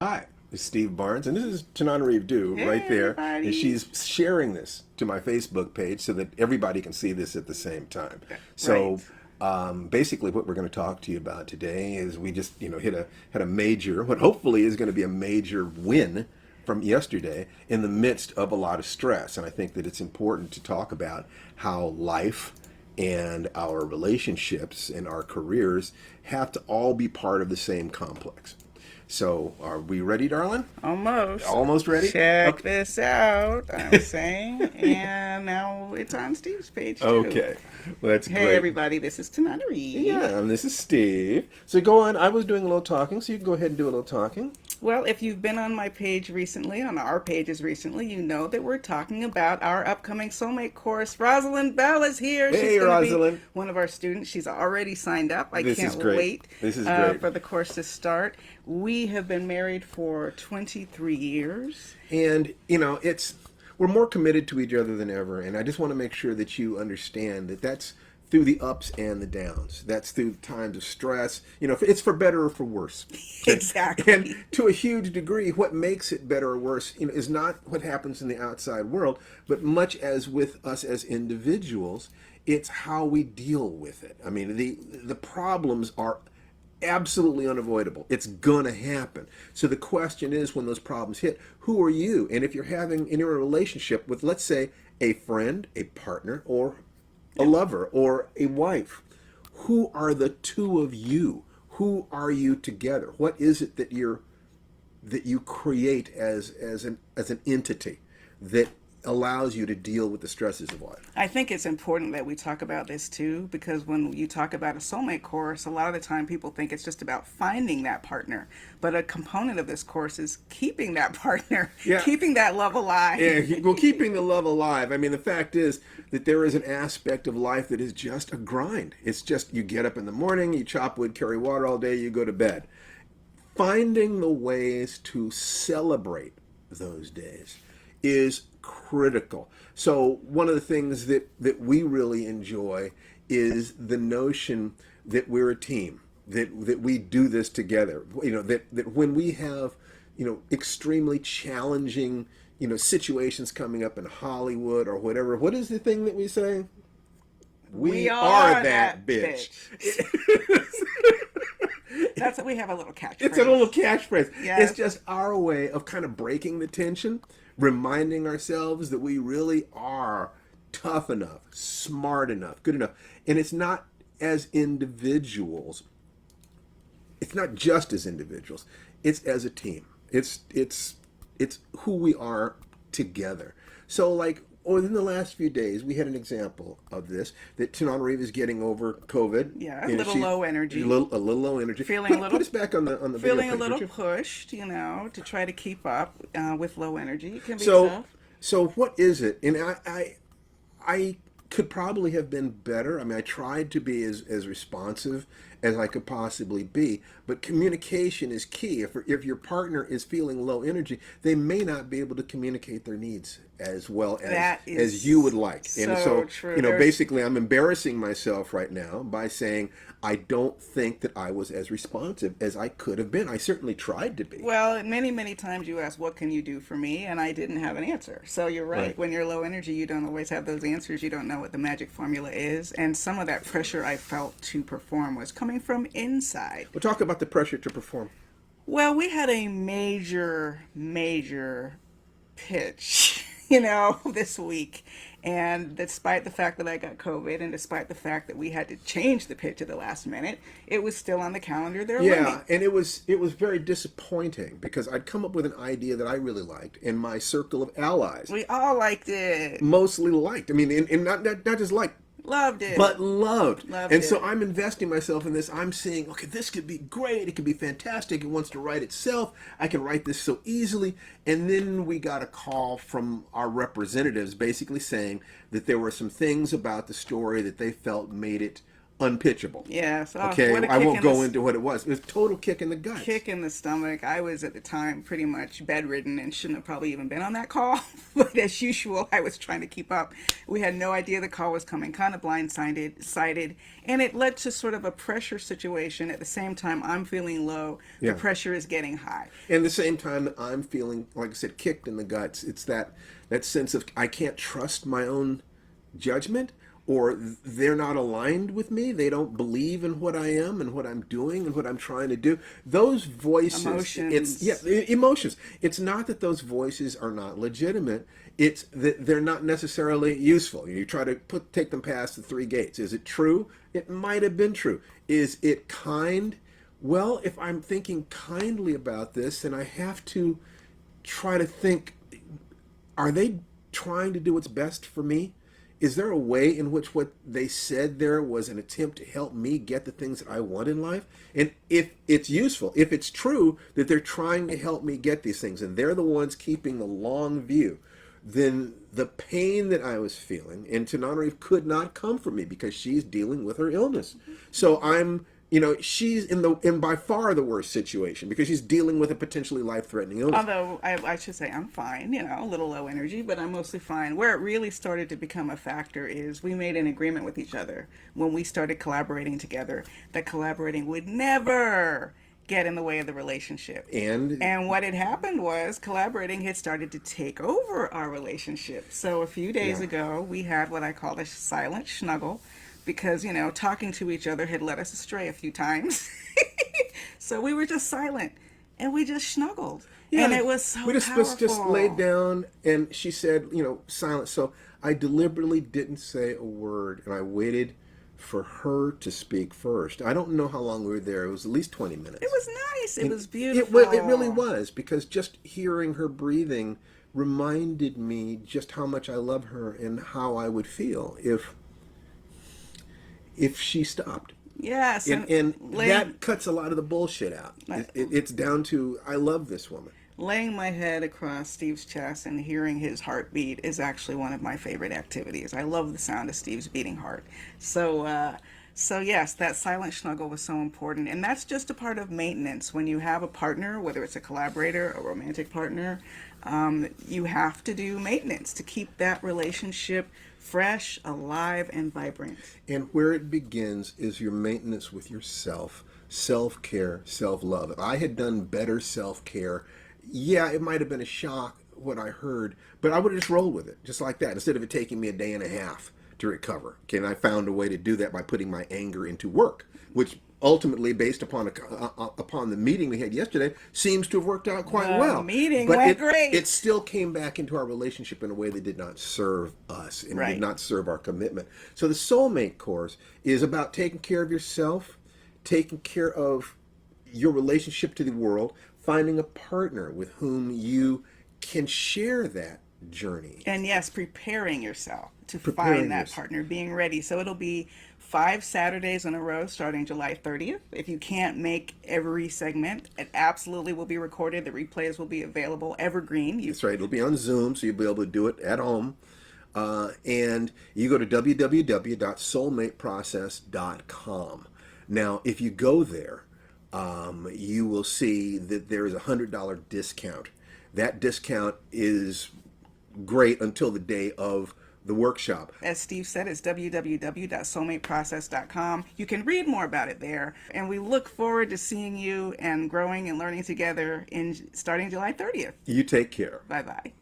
Hi, it's Steve Barnes, and this is Tananarive Hey right there. And everybody. she's sharing this to my Facebook page so that everybody can see this at the same time. Right. So basically, what we're going to talk to you about today is we just had a major, what hopefully is going to be a major win from yesterday in the midst of a lot of stress. And I think that it's important to talk about how life and our relationships and our careers have to all be part of the same complex. So, are we ready, darling? Almost. Almost ready? Check Okay. this out, I'm saying. And now it's on Steve's page too. Okay. Well, that's Hey great. everybody, this is Tananarive. Yeah, and this is Steve. So go on. I was doing a little talking, so you can go ahead and do a little talking. Well, if you've been on my page recently, on our pages recently, you know that we're talking about our upcoming soulmate course. Rosalind Bell is here. She's Hey, going to be Rosalind. one of our students. She's already signed up. I This is can't great. wait This is great. for the course to start. We have been married for 23 years. And, we're more committed to each other than ever. And I just want to make sure that you understand that that's through the ups and the downs. That's through times of stress. It's for better or for worse. And Exactly. to a huge degree, what makes it better or worse, is not what happens in the outside world, but much as with us as individuals, it's how we deal with it. I mean, the problems are absolutely unavoidable. It's gonna happen. So the question is, when those problems hit, who are you? And if you're having in your relationship with, let's say, a friend, a partner, or a lover, or a wife, who are the two of you? Who are you together? What is it that you create as an entity that allows you to deal with the stresses of life? I think it's important that we talk about this too, because when you talk about a soulmate course, a lot of the time people think it's just about finding that partner. But a component of this course is keeping that partner, Yeah. keeping that love alive. Yeah, well, keeping the love alive. I mean, the fact is that there is an aspect of life that is just a grind. It's just you get up in the morning, you chop wood, carry water all day, you go to bed. Finding the ways to celebrate those days is critical. So one of the things that we really enjoy is the notion that we're a team, that we do this together. That when we have, extremely challenging, situations coming up in Hollywood or whatever, what is the thing that we say? We We are are that that bitch. bitch. That's what we have a little It's a little catchphrase. catchphrase. It's Yes. just our way of kind of breaking the tension, reminding ourselves that we really are tough enough, smart enough, good enough. And it's not as individuals, it's not just as individuals, it's as a team. It's who we are together. So like within the last few days, we had an example of this that Tananarive is getting over COVID. Yeah, a And little she's low a energy. little low energy. Feeling a Put little us back on the video feeling a page, would little you? pushed, to try to keep up with low energy. It can be So, tough. so what is it? And I could probably have been better. I mean, I tried to be as responsive as I could possibly be, but communication is key. If your partner is feeling low energy, they may not be able to communicate their needs as well That as you would is like. And so so, true. There's basically I'm embarrassing myself right now by saying I don't think that I was as responsive as I could have been. I certainly tried to be. Well, many, many times you ask, what can you do for me? And I didn't have an answer. So you're right. Right. When you're low energy, you don't always have those answers. You don't know what the magic formula is. And some of that pressure I felt to perform was coming from inside. We'll talk about the pressure to perform. Well, we had a major, major pitch, this week. And despite the fact that I got COVID and despite the fact that we had to change the pitch at the last minute, it was still on the calendar. They're Yeah, running. and it was very disappointing because I'd come up with an idea that I really liked, and my circle of allies We all liked it. mostly liked. I mean, and not just liked, Loved it. but loved. Loved And so it. I'm investing myself in this. I'm saying, okay, this could be great. It could be fantastic. It wants to write itself. I can write this so easily. And then we got a call from our representatives basically saying that there were some things about the story that they felt made it unpitchable. Yes. Oh, Okay, what a I kick won't in go the into what it was. It was total kick in the guts. kick in the stomach. I was at the time pretty much bedridden and shouldn't have probably even been on that call. But as usual, I was trying to keep up. We had no idea the call was coming, kind of blindsided, and it led to sort of a pressure situation. At the same time, I'm feeling low. The Yeah. pressure is getting high. And the same time that I'm feeling, like I said, kicked in the guts, it's that sense of I can't trust my own judgment, or they're not aligned with me. They don't believe in what I am and what I'm doing and what I'm trying to do. Those voices, it's Emotions. emotions. It's not that those voices are not legitimate. It's that they're not necessarily useful. You try to take them past the three gates. Is it true? It might have been true. Is it kind? Well, if I'm thinking kindly about this, then I have to try to think, are they trying to do what's best for me? Is there a way in which what they said there was an attempt to help me get the things that I want in life? And if it's useful, if it's true that they're trying to help me get these things and they're the ones keeping the long view, then the pain that I was feeling, and Tananarive could not come from me because she's dealing with her illness. So she's in by far the worst situation because she's dealing with a potentially life-threatening illness. Although I should say I'm fine, a little low energy, but I'm mostly fine. Where it really started to become a factor is we made an agreement with each other when we started collaborating together that collaborating would never get in the way of the relationship. And what had happened was collaborating had started to take over our relationship. So a few days Yeah. ago, we had what I call a silent snuggle because, talking to each other had led us astray a few times. So we were just silent and we just snuggled. Yeah, And it was so we just powerful. laid down, and she said, silence. So I deliberately didn't say a word, and I waited for her to speak first. I don't know how long we were there. It was at least 20 minutes. It was nice. It And was beautiful. it really was, because just hearing her breathing reminded me just how much I love her and how I would feel if she stopped. Yes. And that cuts a lot of the bullshit out. Like- It's down to, I love this woman. laying my head across Steve's chest and hearing his heartbeat is actually one of my favorite activities. I love the sound of Steve's beating heart. So yes, that silent snuggle was so important. And that's just a part of maintenance. When you have a partner, whether it's a collaborator, a romantic partner, you have to do maintenance to keep that relationship fresh, alive, and vibrant. And where it begins is your maintenance with yourself, self-care, self-love. If I had done better self-care, yeah, it might have been a shock what I heard, but I would have just rolled with it, just like that, instead of it taking me a day and a half to recover. Okay, and I found a way to do that by putting my anger into work, which ultimately, based upon upon the meeting we had yesterday, seems to have worked out quite The well. meeting But went great. it still came back into our relationship in a way that did not serve us and Right. did not serve our commitment. So the soulmate course is about taking care of yourself, taking care of your relationship to the world, finding a partner with whom you can share that journey. And yes, preparing yourself to Preparing find that yourself. partner, being ready. So it'll be 5 Saturdays in a row starting July 30th. If you can't make every segment, it absolutely will be recorded. The replays will be available evergreen. That's right. It'll be on Zoom, so you'll be able to do it at home. And you go to www.soulmateprocess.com. Now, if you go there, you will see that there is a $100 discount. That discount is great until the day of the workshop. As Steve said, it's www.soulmateprocess.com. You can read more about it there. And we look forward to seeing you and growing and learning together starting July 30th. You take care. Bye-bye.